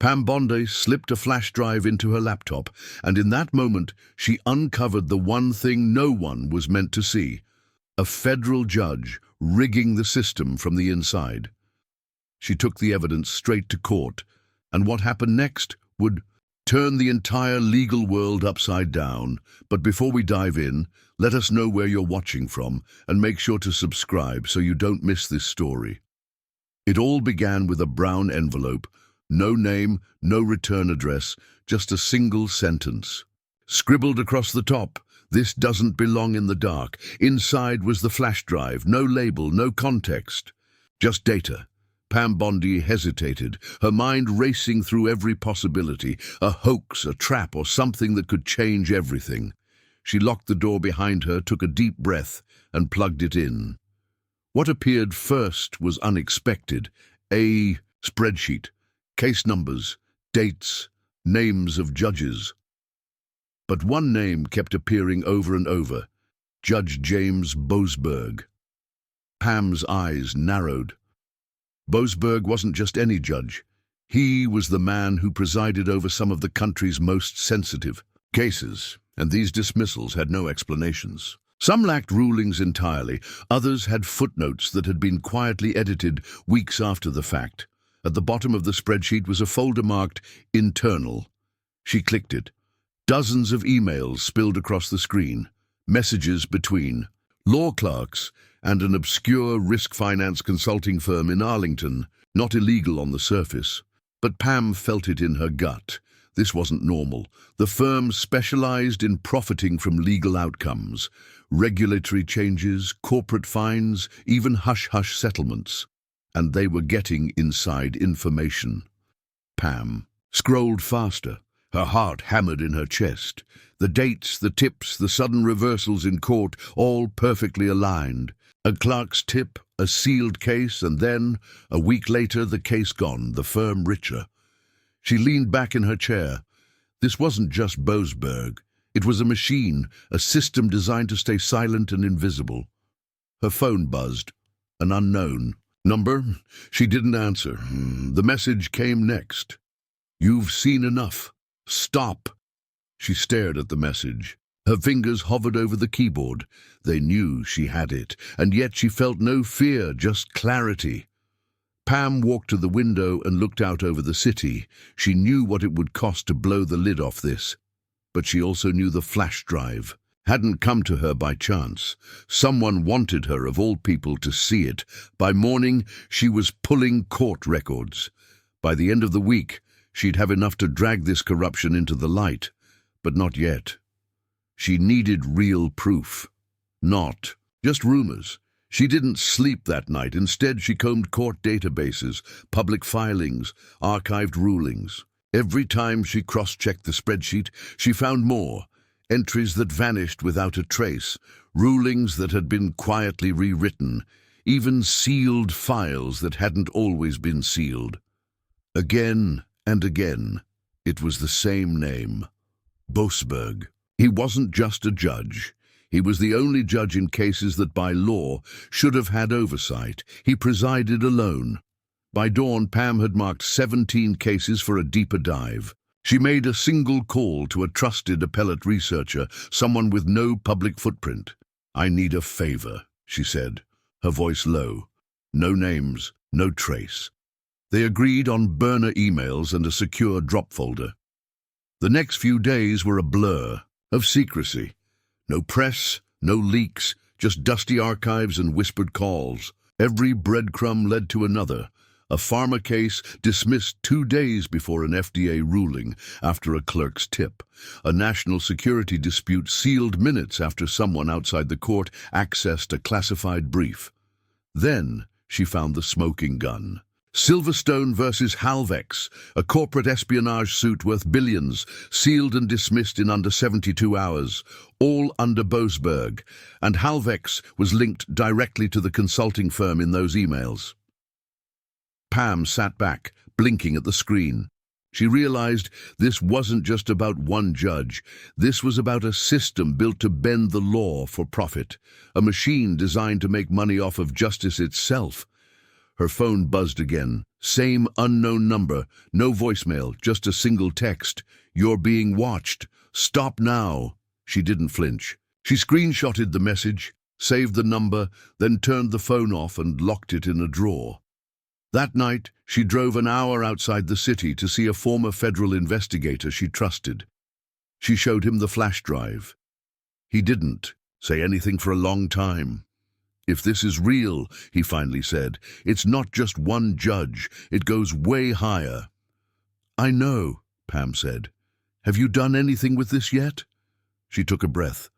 Pam Bondi slipped a flash drive into her laptop, and in that moment she uncovered the one thing no one was meant to see: a federal judge rigging the system from the inside. She took the evidence straight to court, and what happened next would turn the entire legal world upside down. But before we dive in, let us know where you're watching from, and make sure to subscribe so you don't miss this story. It all began with a brown envelope. No name, no return address, just a single sentence. Scribbled across the top, "This doesn't belong in the dark." Inside was the flash drive, no label, no context, just data. Pam Bondi hesitated, her mind racing through every possibility, a hoax, a trap, or something that could change everything. She locked the door behind her, took a deep breath, and plugged it in. What appeared first was unexpected: a spreadsheet. Case numbers, dates, names of judges. But one name kept appearing over and over: Judge James Boasberg. Pam's eyes narrowed. Boasberg wasn't just any judge. He was the man who presided over some of the country's most sensitive cases, and these dismissals had no explanations. Some lacked rulings entirely, others had footnotes that had been quietly edited weeks after the fact. At the bottom of the spreadsheet was a folder marked "Internal." She clicked it. Dozens of emails spilled across the screen, messages between law clerks and an obscure risk finance consulting firm in Arlington, not illegal on the surface. But Pam felt it in her gut. This wasn't normal. The firm specialized in profiting from legal outcomes, regulatory changes, corporate fines, even hush-hush settlements. And they were getting inside information. Pam scrolled faster, her heart hammered in her chest. The dates, the tips, the sudden reversals in court, all perfectly aligned. A clerk's tip, a sealed case, and then, a week later, the case gone, the firm richer. She leaned back in her chair. This wasn't just Boasberg. It was a machine, a system designed to stay silent and invisible. Her phone buzzed. An unknown number. She didn't answer. The message came next. "You've seen enough. Stop." She stared at the message. Her fingers hovered over the keyboard. They knew she had it, and yet she felt no fear, just clarity. Pam walked to the window and looked out over the city. She knew what it would cost to blow the lid off this. But she also knew the flash drive hadn't come to her by chance. Someone wanted her, of all people, to see it. By morning, she was pulling court records. By the end of the week, she'd have enough to drag this corruption into the light. But not yet. She needed real proof. Not just rumors. She didn't sleep that night. Instead, she combed court databases, public filings, archived rulings. Every time she cross-checked the spreadsheet, she found more. Entries that vanished without a trace, rulings that had been quietly rewritten, even sealed files that hadn't always been sealed. Again and again, it was the same name: Boasberg. He wasn't just a judge. He was the only judge in cases that by law should have had oversight. He presided alone. By dawn, Pam had marked 17 cases for a deeper dive. She made a single call to a trusted appellate researcher, someone with no public footprint. "I need a favor," she said, her voice low. No names, no trace. They agreed on burner emails and a secure drop folder. The next few days were a blur of secrecy. No press, no leaks, just dusty archives and whispered calls. Every breadcrumb led to another. A pharma case dismissed 2 days before an FDA ruling after a clerk's tip. A national security dispute sealed minutes after someone outside the court accessed a classified brief. Then she found the smoking gun. Silverstone versus Halvex, a corporate espionage suit worth billions, sealed and dismissed in under 72 hours, all under Boasberg, and Halvex was linked directly to the consulting firm in those emails. Pam sat back, blinking at the screen. She realized this wasn't just about one judge. This was about a system built to bend the law for profit, a machine designed to make money off of justice itself. Her phone buzzed again. Same unknown number. No voicemail, just a single text. "You're being watched. Stop now." She didn't flinch. She screenshotted the message, saved the number, then turned the phone off and locked it in a drawer. That night, she drove an hour outside the city to see a former federal investigator she trusted. She showed him the flash drive. He didn't say anything for a long time. "If this is real," he finally said, "it's not just one judge. It goes way higher." "I know," Pam said. "Have you done anything with this yet?" She took a breath.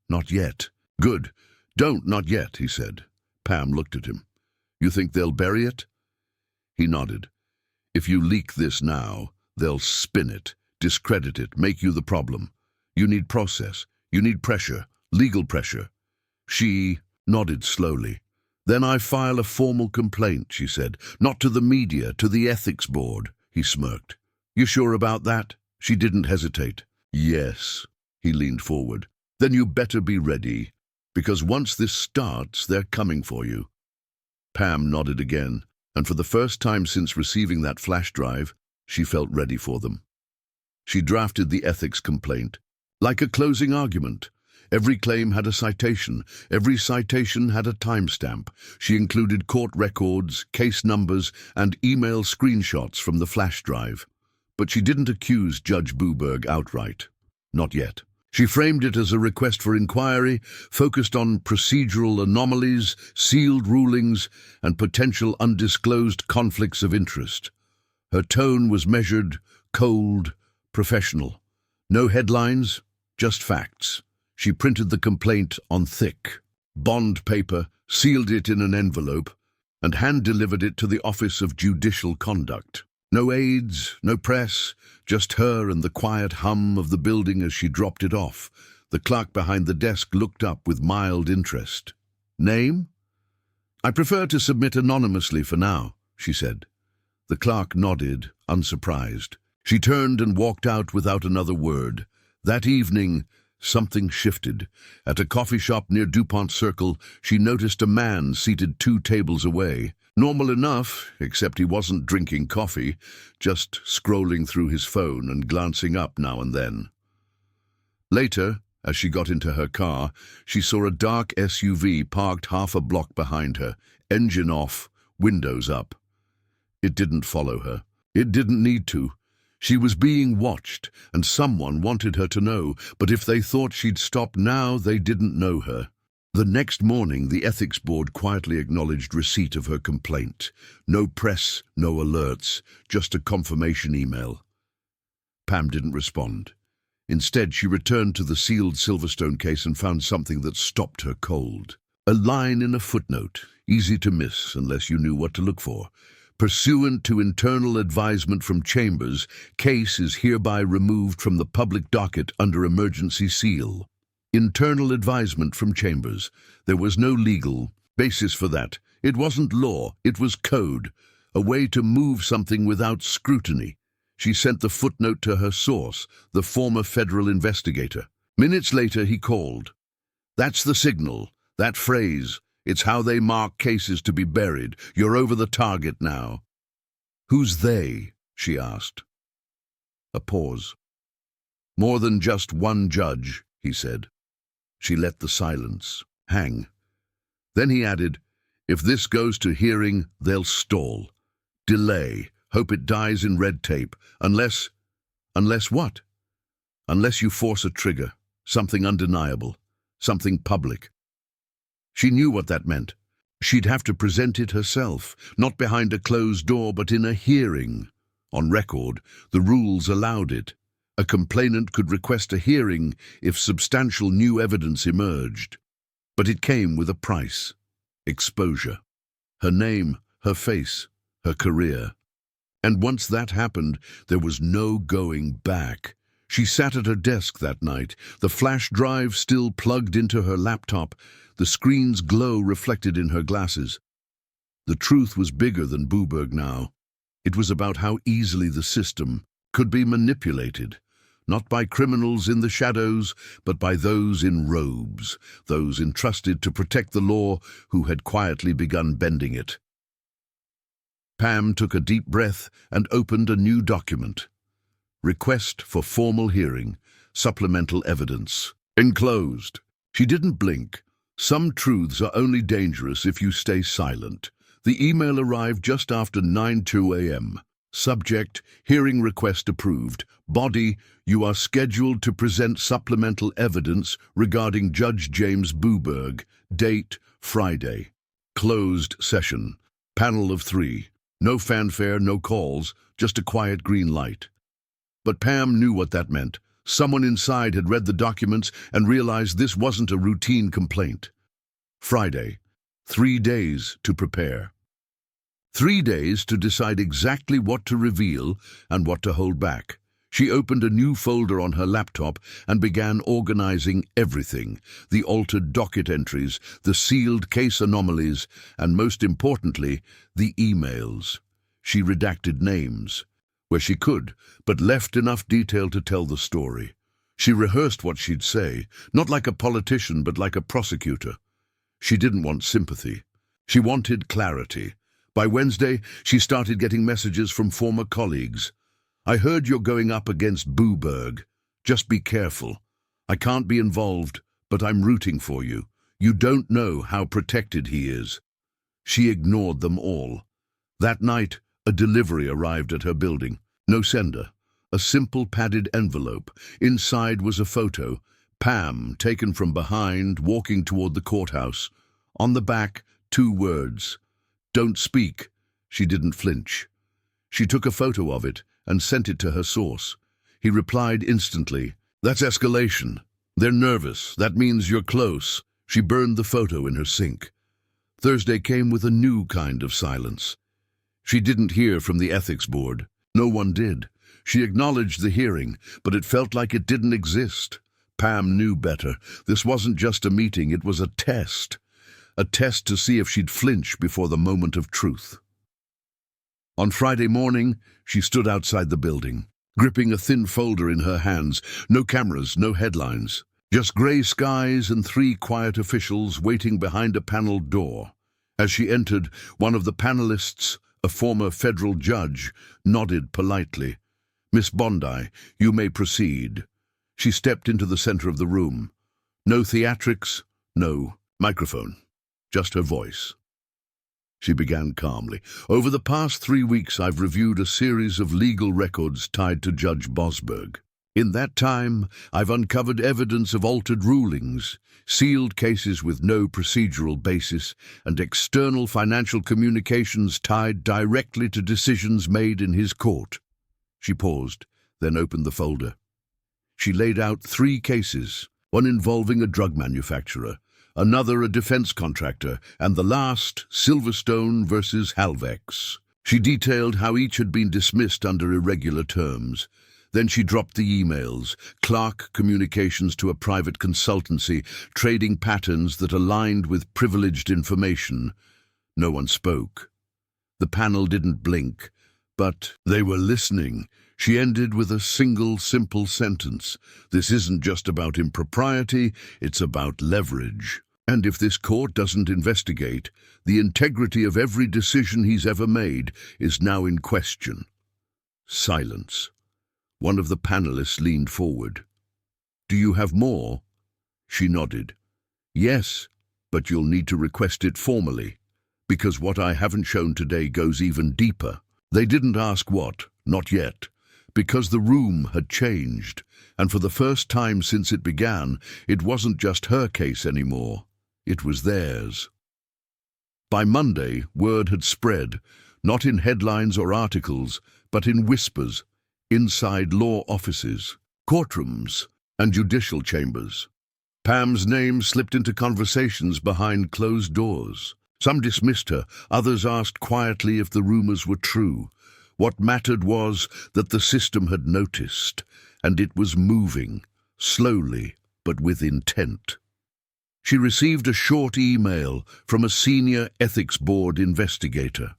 "Not yet." "Good. Not yet," he said. Pam looked at him. "You think they'll bury it?" He nodded. "If you leak this now, they'll spin it, discredit it, make you the problem. You need process. You need pressure, legal pressure." She nodded slowly. "Then I file a formal complaint," she said. "Not to the media, to the ethics board." He smirked. "You sure about that?" She didn't hesitate. "Yes." He leaned forward. "Then you better be ready, because once this starts, they're coming for you." Pam nodded again, and for the first time since receiving that flash drive, she felt ready for them. She drafted the ethics complaint, like a closing argument. Every claim had a citation. Every citation had a timestamp. She included court records, case numbers, and email screenshots from the flash drive. But she didn't accuse Judge Boasberg outright. Not yet. She framed it as a request for inquiry, focused on procedural anomalies, sealed rulings, and potential undisclosed conflicts of interest. Her tone was measured, cold, professional. No headlines, just facts. She printed the complaint on thick bond paper, sealed it in an envelope, and hand-delivered it to the Office of Judicial Conduct. No aides, no press, just her and the quiet hum of the building as she dropped it off. The clerk behind the desk looked up with mild interest. "Name?" "I prefer to submit anonymously for now," she said. The clerk nodded, unsurprised. She turned and walked out without another word. That evening, something shifted. At a coffee shop near DuPont Circle, she noticed a man seated 2 tables away. Normal enough, except he wasn't drinking coffee, just scrolling through his phone and glancing up now and then. Later, as she got into her car, she saw a dark SUV parked half a block behind her, engine off, windows up. It didn't follow her. It didn't need to. She was being watched, and someone wanted her to know, but if they thought she'd stop now, they didn't know her. The next morning, the ethics board quietly acknowledged receipt of her complaint. No press, no alerts, just a confirmation email. Pam didn't respond. Instead, she returned to the sealed Silverstone case and found something that stopped her cold. A line in a footnote, easy to miss unless you knew what to look for. "Pursuant to internal advisement from Chambers, case is hereby removed from the public docket under emergency seal." Internal advisement from Chambers. There was no legal basis for that. It wasn't law, it was code, a way to move something without scrutiny. She sent the footnote to her source, the former federal investigator. Minutes later, he called. "That's the signal, that phrase. It's how they mark cases to be buried. You're over the target now." "Who's they?" she asked. A pause. "More than just one judge," he said. She let the silence hang. Then he added, "If this goes to hearing, they'll stall. Delay. Hope it dies in red tape. Unless what? Unless you force a trigger. Something undeniable. Something public." She knew what that meant. She'd have to present it herself, not behind a closed door, but in a hearing. On record, the rules allowed it. A complainant could request a hearing if substantial new evidence emerged. But it came with a price. Exposure. Her name, her face, her career. And once that happened, there was no going back. She sat at her desk that night, the flash drive still plugged into her laptop, the screen's glow reflected in her glasses. The truth was bigger than Boasberg now. It was about how easily the system could be manipulated, not by criminals in the shadows, but by those in robes, those entrusted to protect the law who had quietly begun bending it. Pam took a deep breath and opened a new document. Request for formal hearing, supplemental evidence. Enclosed. She didn't blink. Some truths are only dangerous if you stay silent. The email arrived just after 9:02 a.m. Subject, hearing request approved. Body, you are scheduled to present supplemental evidence regarding Judge James Boasberg. Date, Friday. Closed session. Panel of 3. No fanfare, no calls, just a quiet green light. But Pam knew what that meant. Someone inside had read the documents and realized this wasn't a routine complaint. Friday. 3 days to prepare. 3 days to decide exactly what to reveal and what to hold back. She opened a new folder on her laptop and began organizing everything: the altered docket entries, the sealed case anomalies, and most importantly, the emails. She redacted names where she could, but left enough detail to tell the story. She rehearsed what she'd say, not like a politician, but like a prosecutor. She didn't want sympathy. She wanted clarity. By Wednesday, she started getting messages from former colleagues. I heard you're going up against Boasberg. Just be careful. I can't be involved, but I'm rooting for you. You don't know how protected he is. She ignored them all. That night, a delivery arrived at her building. No sender. A simple padded envelope. Inside was a photo. Pam, taken from behind, walking toward the courthouse. On the back, 2 words. Don't speak. She didn't flinch. She took a photo of it and sent it to her source. He replied instantly. That's escalation. They're nervous. That means you're close. She burned the photo in her sink. Thursday came with a new kind of silence. She didn't hear from the ethics board. No one did. She acknowledged the hearing, but it felt like it didn't exist. Pam knew better. This wasn't just a meeting, it was a test. A test to see if she'd flinch before the moment of truth. On Friday morning, she stood outside the building, gripping a thin folder in her hands. No cameras, no headlines. Just grey skies and 3 quiet officials waiting behind a paneled door. As she entered, one of the panelists, a former federal judge, nodded politely. Miss Bondi, you may proceed. She stepped into the center of the room. No theatrics, no microphone, just her voice. She began calmly. Over the past 3 weeks, I've reviewed a series of legal records tied to Judge Boasberg. In that time, I've uncovered evidence of altered rulings, sealed cases with no procedural basis, and external financial communications tied directly to decisions made in his court. She paused, then opened the folder. She laid out 3 cases, one involving a drug manufacturer, another a defense contractor, and the last, Silverstone versus Halvex. She detailed how each had been dismissed under irregular terms. Then she dropped the emails, Clark Communications to a private consultancy, trading patterns that aligned with privileged information. No one spoke. The panel didn't blink, but they were listening. She ended with a single, simple sentence. This isn't just about impropriety, it's about leverage. And if this court doesn't investigate, the integrity of every decision he's ever made is now in question. Silence. One of the panelists leaned forward. Do you have more? She nodded. Yes, but you'll need to request it formally, because what I haven't shown today goes even deeper. They didn't ask what, not yet, because the room had changed, and for the first time since it began, it wasn't just her case anymore. It was theirs. By Monday, word had spread, not in headlines or articles, but in whispers, inside law offices, courtrooms, and judicial chambers. Pam's name slipped into conversations behind closed doors. Some dismissed her, others asked quietly if the rumors were true. What mattered was that the system had noticed, and it was moving, slowly but with intent. She received a short email from a senior ethics board investigator.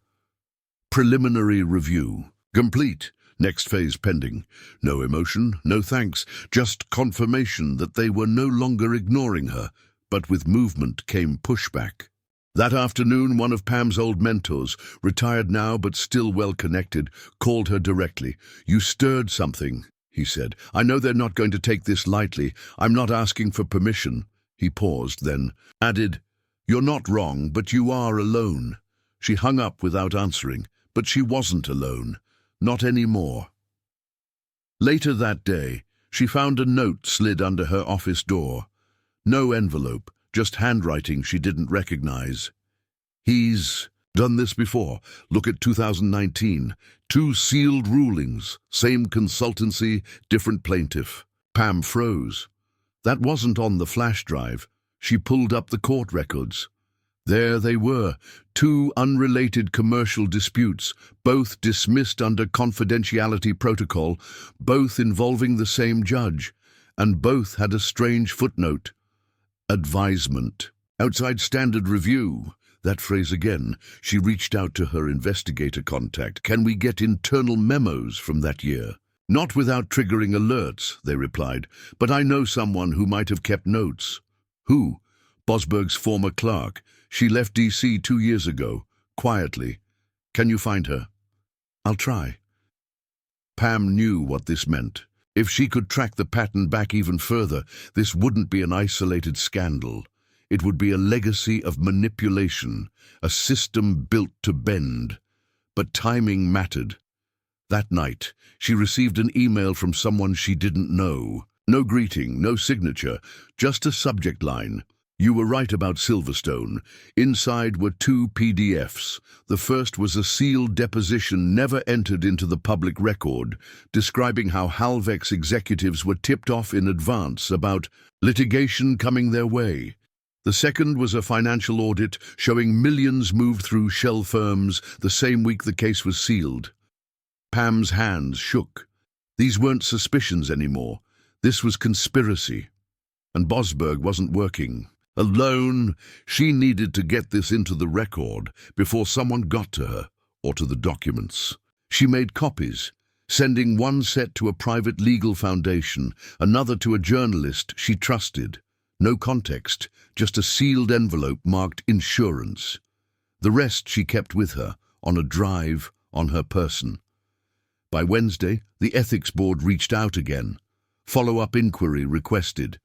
Preliminary review. Complete. Next phase pending. No emotion, no thanks, just confirmation that they were no longer ignoring her, but with movement came pushback. That afternoon, one of Pam's old mentors, retired now but still well-connected, called her directly. "You stirred something," he said. "I know they're not going to take this lightly. I'm not asking for permission." He paused, then added, "You're not wrong, but you are alone." She hung up without answering, but she wasn't alone. Not anymore. Later that day, she found a note slid under her office door. No envelope, just handwriting she didn't recognize. "He's done this before. Look at 2019. 2 sealed rulings, same consultancy, different plaintiff." Pam froze. That wasn't on the flash drive. She pulled up the court records. There they were, 2 unrelated commercial disputes, both dismissed under confidentiality protocol, both involving the same judge, and both had a strange footnote. Advisement. Outside standard review. That phrase again. She reached out to her investigator contact. "Can we get internal memos from that year?" "Not without triggering alerts," they replied, "but I know someone who might have kept notes." "Who?" "Boasberg's former clerk. She left D.C. 2 years ago, quietly. Can you find her?" "I'll try." Pam knew what this meant. If she could track the pattern back even further, this wouldn't be an isolated scandal. It would be a legacy of manipulation, a system built to bend. But timing mattered. That night, she received an email from someone she didn't know. No greeting, no signature, just a subject line. "You were right about Silverstone." Inside were 2 PDFs. The first was a sealed deposition never entered into the public record, describing how Halvex executives were tipped off in advance about litigation coming their way. The second was a financial audit showing millions moved through shell firms the same week the case was sealed. Pam's hands shook. These weren't suspicions anymore. This was conspiracy. And Boasberg wasn't working. Alone, she needed to get this into the record before someone got to her or to the documents. She made copies, sending one set to a private legal foundation, another to a journalist she trusted. No context, just a sealed envelope marked insurance. The rest she kept with her, on a drive, on her person. By Wednesday, the ethics board reached out again. Follow-up inquiry requested.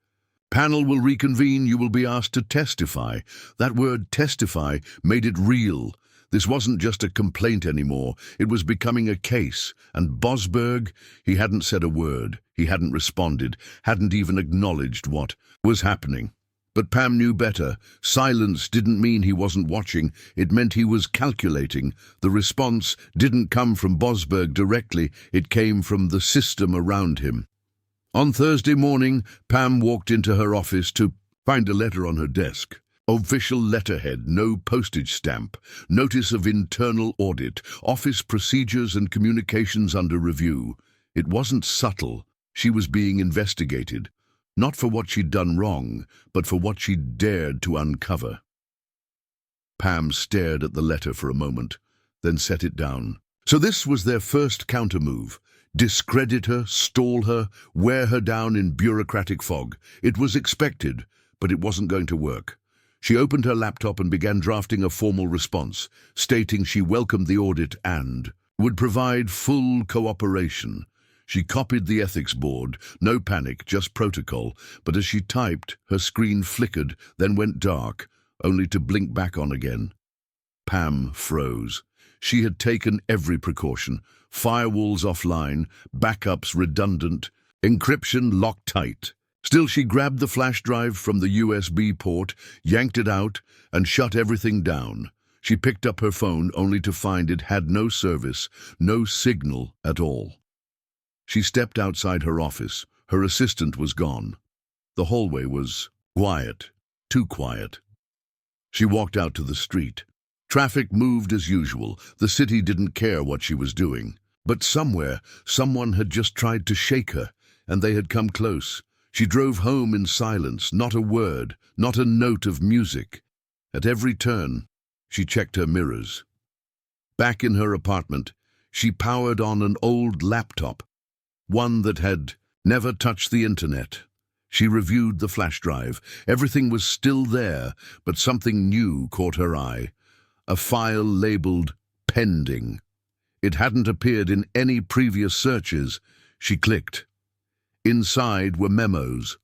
"Panel will reconvene. You will be asked to testify." That word testify made it real. This wasn't just a complaint anymore. It was becoming a case. And Boasberg, he hadn't said a word. He hadn't responded, hadn't even acknowledged what was happening. But Pam knew better. Silence didn't mean he wasn't watching. It meant he was calculating. The response didn't come from Boasberg directly. It came from the system around him. On Thursday morning, Pam walked into her office to find a letter on her desk. Official letterhead, no postage stamp, notice of internal audit, office procedures and communications under review. It wasn't subtle. She was being investigated, not for what she'd done wrong, but for what she'd dared to uncover. Pam stared at the letter for a moment, then set it down. So this was their first countermove. Discredit her, stall her, wear her down in bureaucratic fog. It was expected, but it wasn't going to work. She opened her laptop and began drafting a formal response, stating she welcomed the audit and would provide full cooperation. She copied the ethics board, no panic, just protocol, but as she typed, her screen flickered, then went dark, only to blink back on again. Pam froze. She had taken every precaution. Firewalls offline, backups redundant, encryption locked tight. Still, she grabbed the flash drive from the USB port, yanked it out, and shut everything down. She picked up her phone only to find it had no service, no signal at all. She stepped outside her office. Her assistant was gone. The hallway was quiet, too quiet. She walked out to the street. Traffic moved as usual. The city didn't care what she was doing. But somewhere, someone had just tried to shake her, and they had come close. She drove home in silence, not a word, not a note of music. At every turn, she checked her mirrors. Back in her apartment, she powered on an old laptop, one that had never touched the internet. She reviewed the flash drive. Everything was still there, but something new caught her eye. A file labeled pending. It hadn't appeared in any previous searches. She clicked. Inside were memos,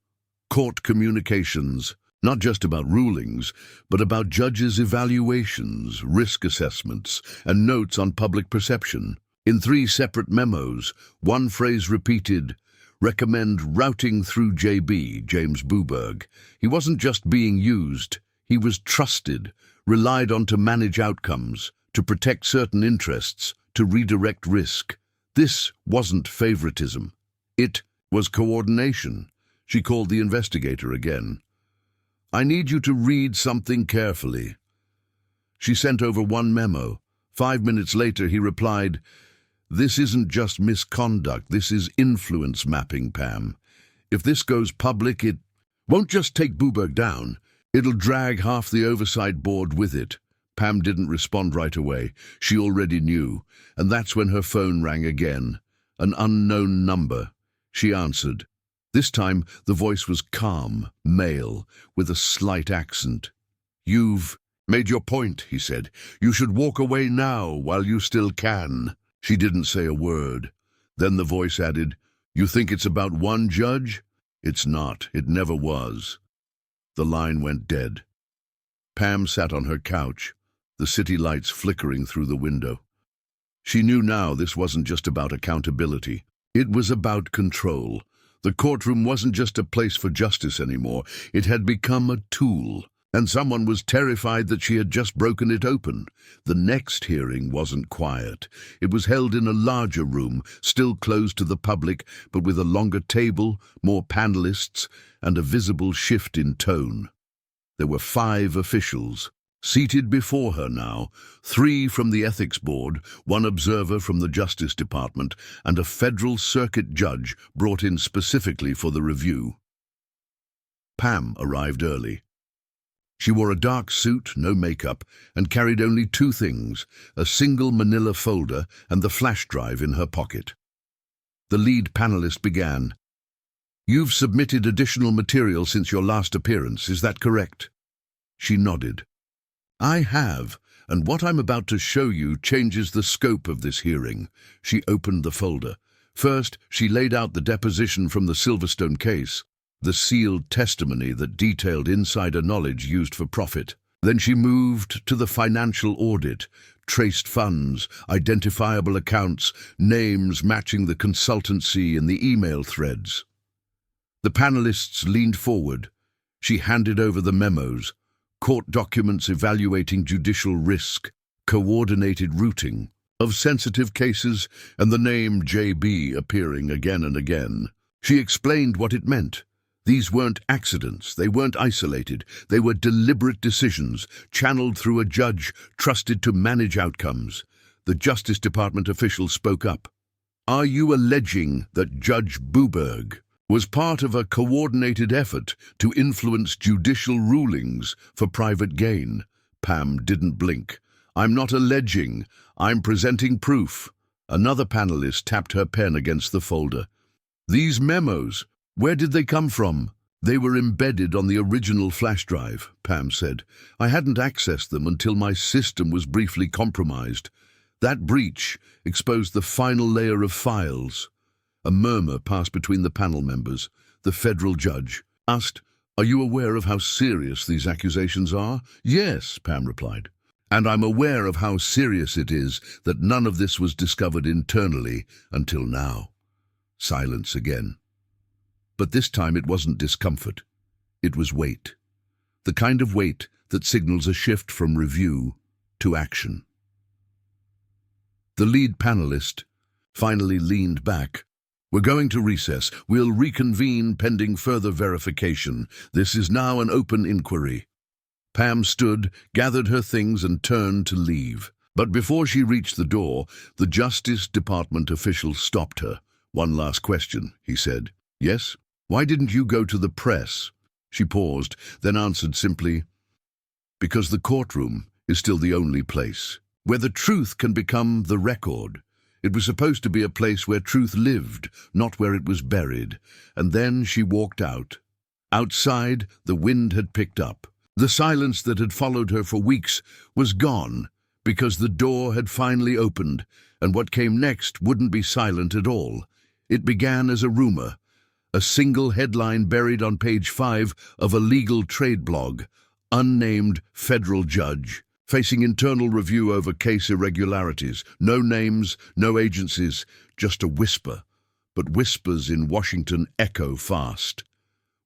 court communications, not just about rulings, but about judges' evaluations, risk assessments, and notes on public perception. In 3 separate memos, one phrase repeated, "Recommend routing through JB, James Boasberg." He wasn't just being used, he was trusted, relied on to manage outcomes, to protect certain interests, to redirect risk. This wasn't favoritism. It was coordination. She called the investigator again. "I need you to read something carefully." She sent over one memo. 5 minutes later, he replied, "This isn't just misconduct, this is influence mapping, Pam. If this goes public, it won't just take Boasberg down, it'll drag half the oversight board with it." Pam didn't respond right away. She already knew, and that's when her phone rang again. An unknown number. She answered. This time, the voice was calm, male, with a slight accent. "You've made your point," he said. "You should walk away now while you still can." She didn't say a word. Then the voice added, "You think it's about one judge? It's not. It never was." The line went dead. Pam sat on her couch, the city lights flickering through the window. She knew now this wasn't just about accountability. It was about control. The courtroom wasn't just a place for justice anymore. It had become a tool, and someone was terrified that she had just broken it open. The next hearing wasn't quiet. It was held in a larger room, still closed to the public, but with a longer table, more panelists, and a visible shift in tone. There were 5 officials, seated before her now, 3 from the Ethics Board, 1 observer from the Justice Department, and a federal circuit judge brought in specifically for the review. Pam arrived early. She wore a dark suit, no makeup, and carried only 2 things, a single manila folder and the flash drive in her pocket. The lead panelist began. "You've submitted additional material since your last appearance, is that correct?" She nodded. "I have, and what I'm about to show you changes the scope of this hearing." She opened the folder. First, she laid out the deposition from the Silverstone case, the sealed testimony that detailed insider knowledge used for profit. Then she moved to the financial audit, traced funds, identifiable accounts, names matching the consultancy and the email threads. The panelists leaned forward. She handed over the memos, court documents evaluating judicial risk, coordinated routing of sensitive cases, and the name JB appearing again and again. She explained what it meant. These weren't accidents, they weren't isolated, they were deliberate decisions, channeled through a judge trusted to manage outcomes. The Justice Department official spoke up. "Are you alleging that Judge Boasberg was part of a coordinated effort to influence judicial rulings for private gain?" Pam didn't blink. "I'm not alleging, I'm presenting proof." Another panelist tapped her pen against the folder. "These memos, where did they come from?" "They were embedded on the original flash drive," Pam said. "I hadn't accessed them until my system was briefly compromised. That breach exposed the final layer of files." A murmur passed between the panel members. The federal judge asked, "Are you aware of how serious these accusations are?" "Yes," Pam replied. "And I'm aware of how serious it is that none of this was discovered internally until now." Silence again. But this time it wasn't discomfort. It was weight. The kind of weight that signals a shift from review to action. The lead panelist finally leaned back. "We're going to recess. We'll reconvene pending further verification. This is now an open inquiry." Pam stood, gathered her things, and turned to leave. But before she reached the door, the Justice Department official stopped her. "One last question," he said. "Yes? Why didn't you go to the press?" She paused, then answered simply, "Because the courtroom is still the only place where the truth can become the record. It was supposed to be a place where truth lived, not where it was buried." And then she walked out, Outside, the wind had picked up. The silence that had followed her for weeks was gone, because the door had finally opened, and what came next wouldn't be silent at all. It began as a rumor, a single headline buried on page 5 of a legal trade blog: unnamed federal judge, facing internal review over case irregularities. No names, no agencies, just a whisper. But whispers in Washington echo fast.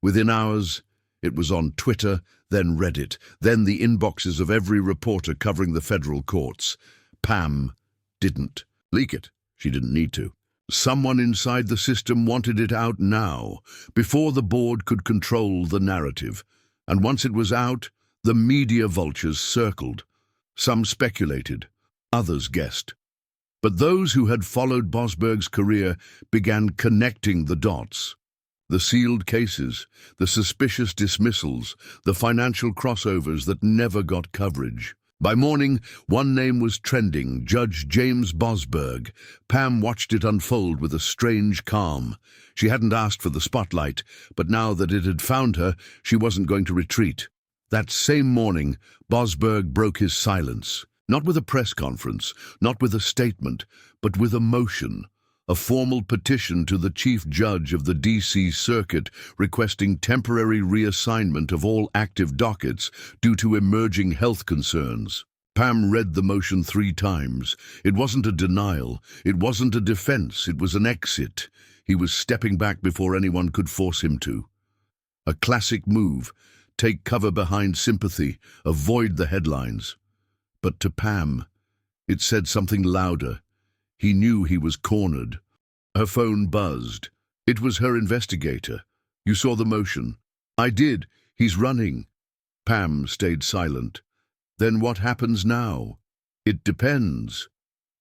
Within hours, it was on Twitter, then Reddit, then the inboxes of every reporter covering the federal courts. Pam didn't leak it. She didn't need to. Someone inside the system wanted it out now, before the board could control the narrative. And once it was out, the media vultures circled. Some speculated, others guessed. But those who had followed Boasberg's career began connecting the dots. The sealed cases, the suspicious dismissals, the financial crossovers that never got coverage. By morning, one name was trending: Judge James Boasberg. Pam watched it unfold with a strange calm. She hadn't asked for the spotlight, but now that it had found her, she wasn't going to retreat. That same morning, Boasberg broke his silence. Not with a press conference, not with a statement, but with a motion. A formal petition to the chief judge of the D.C. Circuit requesting temporary reassignment of all active dockets due to emerging health concerns. Pam read the motion 3 times. It wasn't a denial. It wasn't a defense. It was an exit. He was stepping back before anyone could force him to. A classic move. Take cover behind sympathy. Avoid the headlines. But to Pam, it said something louder. He knew he was cornered. Her phone buzzed. It was her investigator. "You saw the motion?" "I did. He's running." Pam stayed silent. "Then what happens now?" "It depends.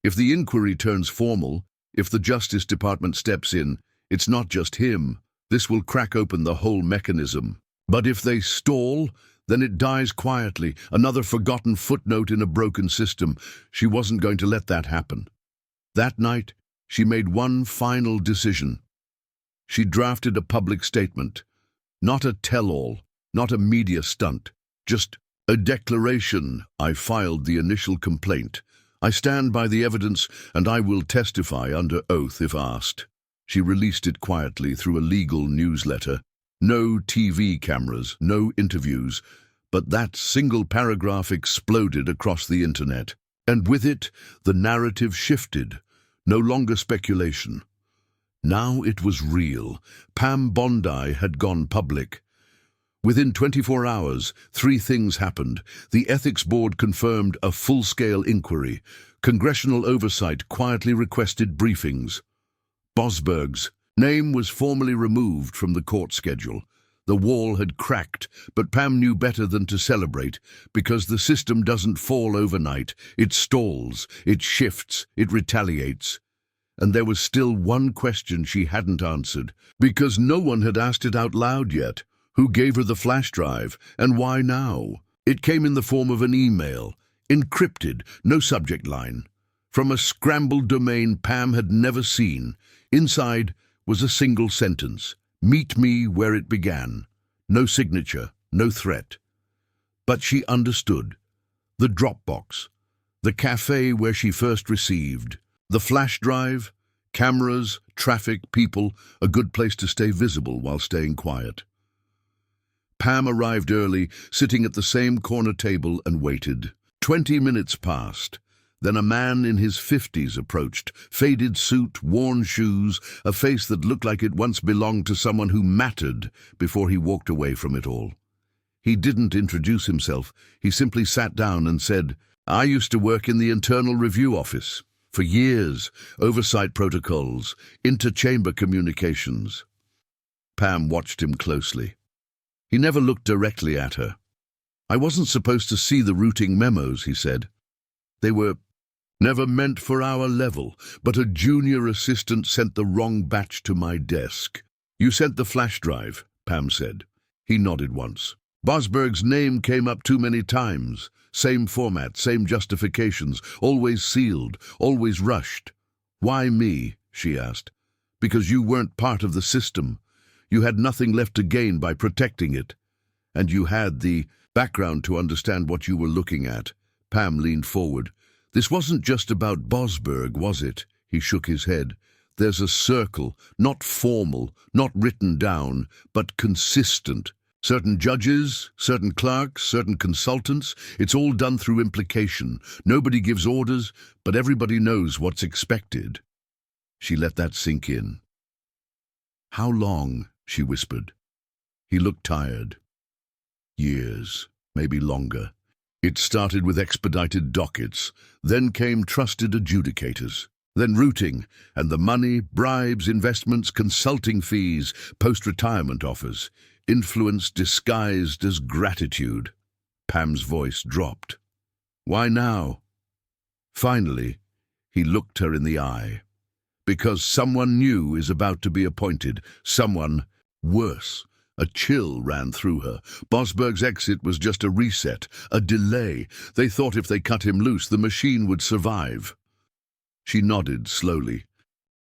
If the inquiry turns formal, if the Justice Department steps in, it's not just him. This will crack open the whole mechanism. But if they stall, then it dies quietly, another forgotten footnote in a broken system. She wasn't going to let that happen. That night, she made one final decision. She drafted a public statement. Not a tell-all, not a media stunt, just a declaration. "I filed the initial complaint. I stand by the evidence, and I will testify under oath if asked." She released it quietly through a legal newsletter. No TV cameras, no interviews, but that single paragraph exploded across the internet. And with it, the narrative shifted. No longer speculation. Now it was real. Pam Bondi had gone public. Within 24 hours, 3 things happened. The Ethics Board confirmed a full-scale inquiry. Congressional oversight quietly requested briefings. Boasberg's name was formally removed from the court schedule. The wall had cracked, but Pam knew better than to celebrate, because the system doesn't fall overnight. It stalls, it shifts, it retaliates. And there was still one question she hadn't answered, because no one had asked it out loud yet. Who gave her the flash drive, and why now? It came in the form of an email, encrypted, no subject line, from a scrambled domain Pam had never seen. Inside was a single sentence: "Meet me where it began." No signature, no threat. But she understood. The Dropbox, the cafe where she first received, the flash drive, cameras, traffic, people, a good place to stay visible while staying quiet. Pam arrived early, sitting at the same corner table, and waited. 20 minutes passed. Then a man in his 50s approached, faded suit, worn shoes, a face that looked like it once belonged to someone who mattered before he walked away from it all. He didn't introduce himself. He simply sat down and said, "I used to work in the Internal Review Office. For years, oversight protocols, inter-chamber communications." Pam watched him closely. He never looked directly at her. "I wasn't supposed to see the routing memos," he said. "They were never meant for our level, but a junior assistant sent the wrong batch to my desk." "You sent the flash drive," Pam said. He nodded once. "Boasberg's name came up too many times. Same format, same justifications, always sealed, always rushed." "Why me?" she asked. "Because you weren't part of the system. You had nothing left to gain by protecting it. And you had the background to understand what you were looking at. Pam leaned forward. This wasn't just about Boasberg, was it? He shook his head. There's a circle, not formal, not written down, but consistent. Certain judges, certain clerks, certain consultants, it's all done through implication. Nobody gives orders, but everybody knows what's expected. She let that sink in. How long? She whispered. He looked tired. Years, maybe longer. It started with expedited dockets, then came trusted adjudicators, then routing, and the money, bribes, investments, consulting fees, post-retirement offers, influence disguised as gratitude. Pam's voice dropped. Why now? Finally, he looked her in the eye. Because someone new is about to be appointed, someone worse. A chill ran through her. Boasberg's exit was just a reset, a delay. They thought if they cut him loose, the machine would survive. She nodded slowly.